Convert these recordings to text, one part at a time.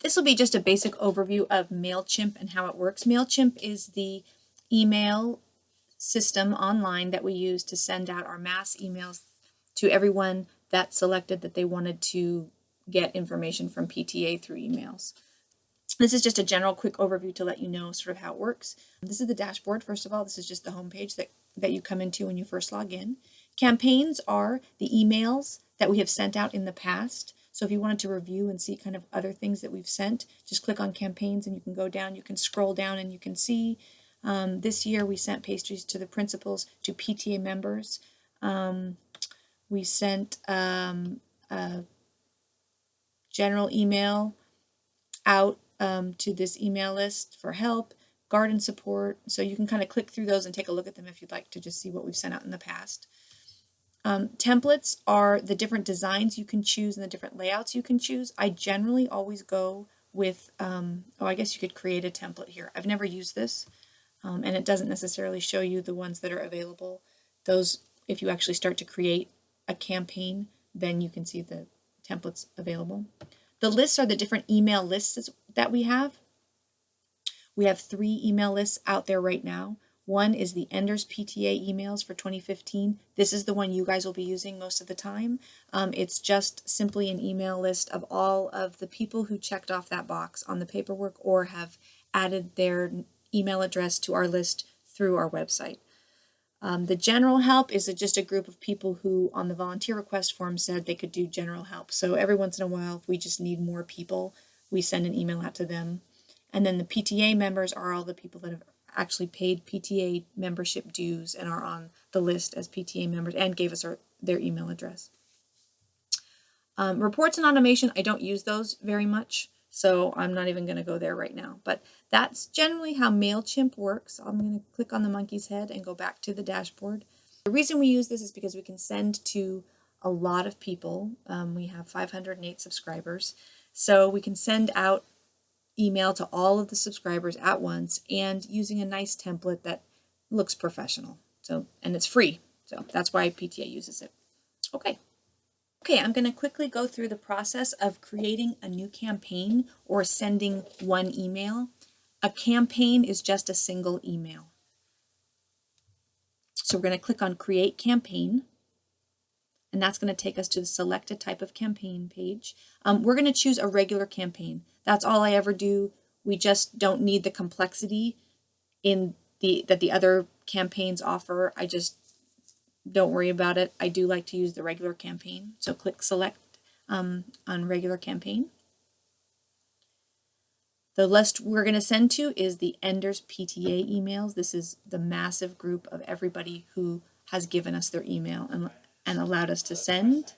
This will be just a basic overview of MailChimp and how it works. MailChimp is the email system online that we use to send out our mass emails to everyone that selected that they wanted to get information from PTA through emails. This is just a general quick overview to let you know sort of how it works. This is the dashboard. First of all, this is just the home page that you come into when you first log in. Campaigns are the emails that we have sent out in the past. So if you wanted to review and see kind of other things that we've sent, just click on campaigns and you can go down, you can scroll down and you can see this year we sent pastries to the principals, to PTA members. We sent a general email out to this email list for help, garden support. So you can kind of click through those and take a look at them if you'd like to just see what we've sent out in the past. Templates are the different designs you can choose and the different layouts you can choose. I generally always go with, I guess you could create a template here. I've never used this, and it doesn't necessarily show you the ones that are available. Those, if you actually start to create a campaign, then you can see the templates available. The lists are the different email lists that we have. We have 3 email lists out there right now. One is the Enders PTA emails for 2015. This is the one you guys will be using most of the time. It's just simply an email list of all of the people who checked off that box on the paperwork or have added their email address to our list through our website. The general help is just a group of people who on the volunteer request form said they could do general help. So every once in a while, if we just need more people, we send an email out to them. And then the PTA members are all the people that have actually paid PTA membership dues and are on the list as PTA members and gave us their email address. Reports and automation, I don't use those very much, so I'm not even going to go there right now. But that's generally how MailChimp works. I'm going to click on the monkey's head and go back to the dashboard. The reason we use this is because we can send to a lot of people. We have 508 subscribers, so we can send out email to all of the subscribers at once and using a nice template that looks professional. So, and it's free. So that's why PTA uses it. Okay, I'm going to quickly go through the process of creating a new campaign or sending one email. A campaign is just a single email. So we're going to click on Create Campaign, and that's going to take us to the Select a Type of Campaign page. We're going to choose a regular campaign. That's all I ever do. We just don't need the complexity that the other campaigns offer. I just don't worry about it. I do like to use the regular campaign. So click Select on Regular Campaign. The list we're going to send to is the Enders PTA emails. This is the massive group of everybody who has given us their email and allowed us to send.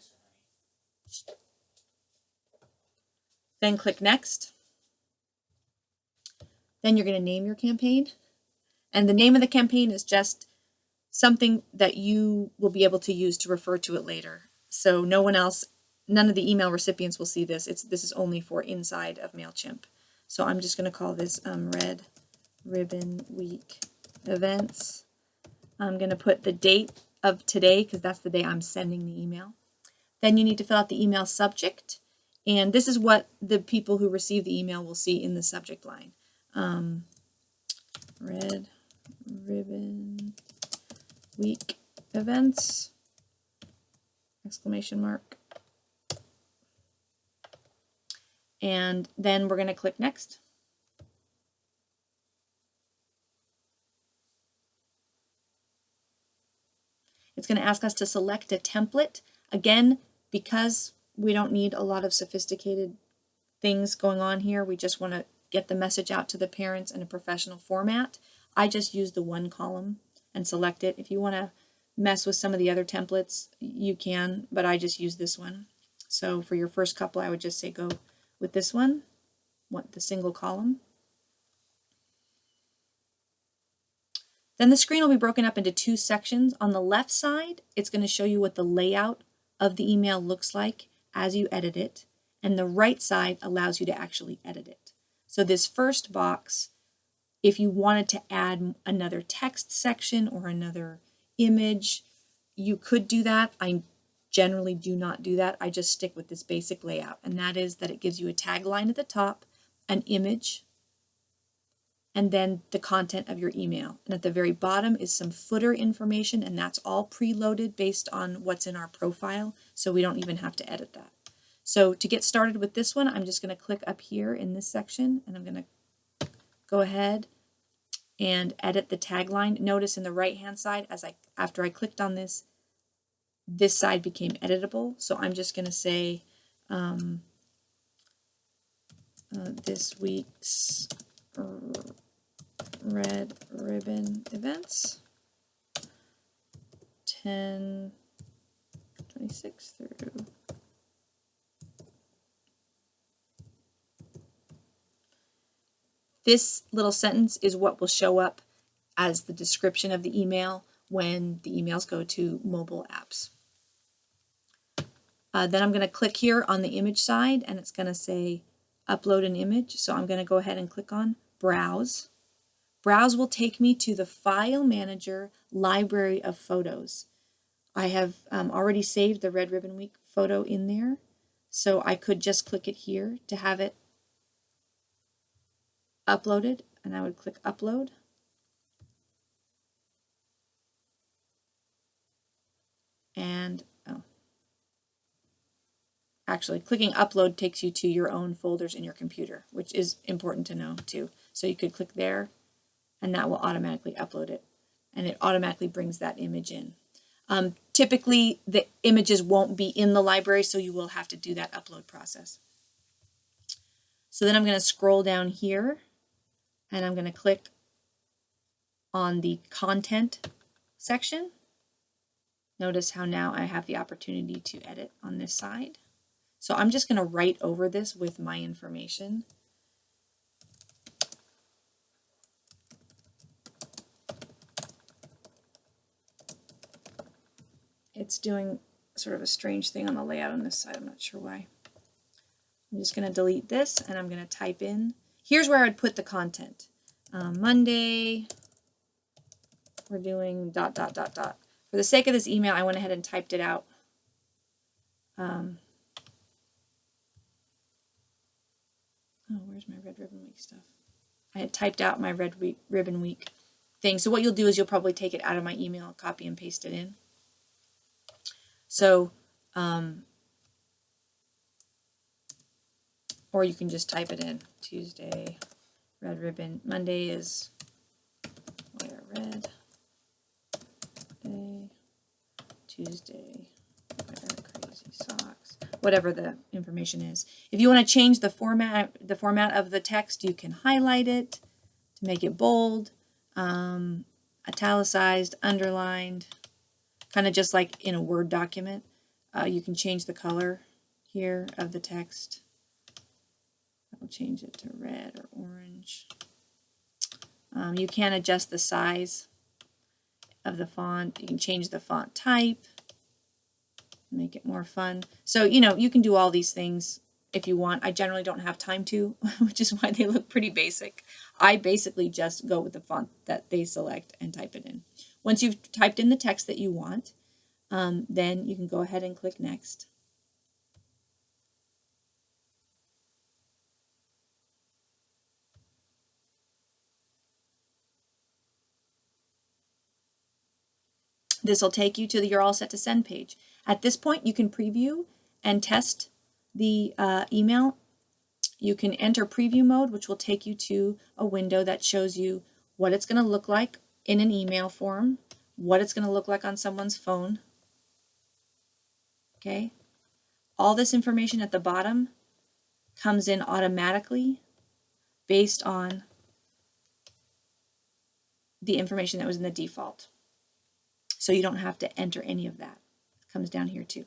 Then click Next. Then you're going to name your campaign. And the name of the campaign is just something that you will be able to use to refer to it later. So none of the email recipients will see this. This is only for inside of MailChimp. So I'm just going to call this Red Ribbon Week Events. I'm going to put the date of today because that's the day I'm sending the email. Then you need to fill out the email subject. And this is what the people who receive the email will see in the subject line. Red Ribbon Week Events, exclamation mark. And then we're going to click Next. It's going to ask us to select a template. Again, because we don't need a lot of sophisticated things going on here, we just want to get the message out to the parents in a professional format. I just use the one column and select it. If you want to mess with some of the other templates, you can, but I just use this one. So for your first couple, I would just say go with this one, the single column. Then the screen will be broken up into 2 sections. On the left side, it's going to show you what the layout of the email looks like as you edit it, and the right side allows you to actually edit it. So this first box, if you wanted to add another text section or another image, you could do that. I generally do not do that. I just stick with this basic layout, and that is that it gives you a tagline at the top an image, and then the content of your email. And at the very bottom is some footer information, and that's all preloaded based on what's in our profile, so we don't even have to edit that. So to get started with this one, I'm just going to click up here in this section, and I'm going to go ahead and edit the tagline. Notice in the right hand side, after I clicked on this, this side became editable. So I'm just going to say this week's Red Ribbon events 10/26 through this little sentence is what will show up as the description of the email when the emails go to mobile apps. Then I'm going to click here on the image side, and it's going to say upload an image. So I'm going to go ahead and click on browse. Browse will take me to the File Manager library of photos. I have already saved the Red Ribbon Week photo in there, so I could just click it here to have it uploaded, and I would click upload. And actually clicking upload takes you to your own folders in your computer, which is important to know too. So you could click there, and that will automatically upload it, and it automatically brings that image in. Typically the images won't be in the library, so you will have to do that upload process. So then I'm going to scroll down here, and I'm going to click on the content section. Notice how now I have the opportunity to edit on this side. So I'm just going to write over this with my information. It's doing sort of a strange thing on the layout on this side. I'm not sure why. I'm just going to delete this, and I'm going to type in. Here's where I'd put the content. Monday, we're doing ... For the sake of this email, I went ahead and typed it out. Oh, where's my Red Ribbon Week stuff? I had typed out my Red Ribbon Week thing. So what you'll do is you'll probably take it out of my email, copy and paste it in. So, or you can just type it in. Tuesday, Red Ribbon. Monday is wear red. Day. Tuesday, wear crazy socks. Whatever the information is. If you want to change the format of the text, you can highlight it to make it bold, italicized, underlined, kind of just like in a Word document. You can change the color here of the text. I'll change it to red or orange. You can adjust the size of the font. You can change the font type, make it more fun. So, you can do all these things if you want. I generally don't have time to, which is why they look pretty basic. I basically just go with the font that they select and type it in. Once you've typed in the text that you want, then you can go ahead and click next. This will take you to the You're All Set to Send page. At this point, you can preview and test the email. You can enter preview mode, which will take you to a window that shows you what it's going to look like in an email form, what it's going to look like on someone's phone. Okay. All this information at the bottom comes in automatically based on the information that was in the default. So you don't have to enter any of that. It comes down here too.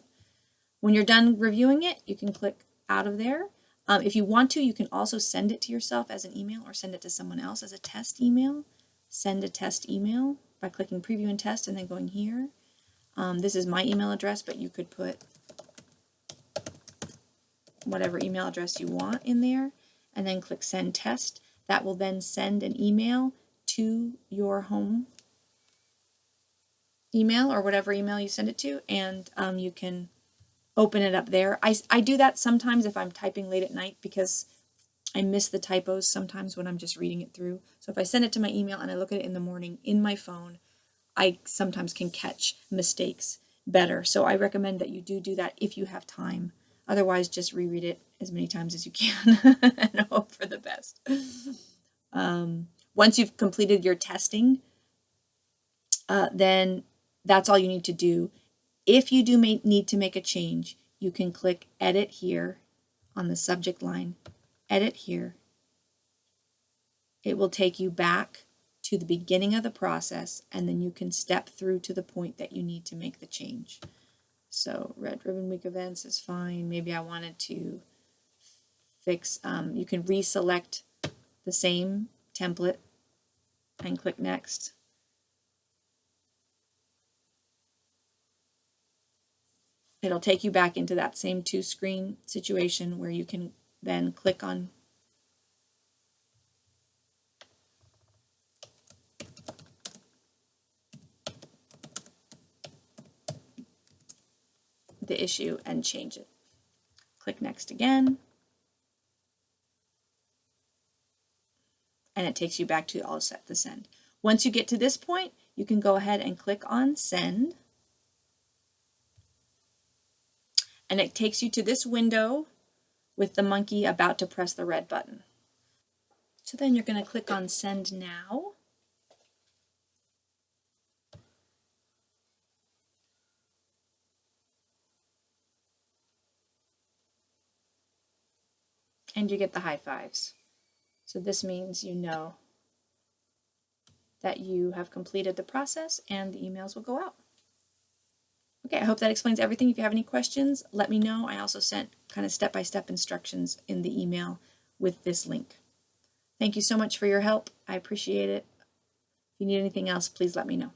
When you're done reviewing it, you can click out of there. If you want to, you can also send it to yourself as an email or send it to someone else as a test email. Send a test email by clicking preview and test and then going here. This is my email address, but you could put whatever email address you want in there and then click send test. That will then send an email to your home email or whatever email you send it to, and you can open it up there. I do that sometimes if I'm typing late at night because I miss the typos sometimes when I'm just reading it through. So if I send it to my email and I look at it in the morning in my phone, I sometimes can catch mistakes better. So I recommend that you do that if you have time. Otherwise, just reread it as many times as you can and hope for the best. Once you've completed your testing, then that's all you need to do. If you do need to make a change, you can click Edit here on the subject line, Edit here. It will take you back to the beginning of the process, and then you can step through to the point that you need to make the change. So Red Ribbon Week events is fine. Maybe I wanted to fix, you can reselect the same template and click Next. It'll take you back into that same two-screen situation where you can then click on the issue and change it. Click Next again, and it takes you back to all set to send. Once you get to this point, you can go ahead and click on Send, and it takes you to this window with the monkey about to press the red button. So then you're going to click on Send Now. And you get the high fives. So this means you know that you have completed the process and the emails will go out. Okay, I hope that explains everything. If you have any questions, let me know. I also sent kind of step-by-step instructions in the email with this link. Thank you so much for your help. I appreciate it. If you need anything else, please let me know.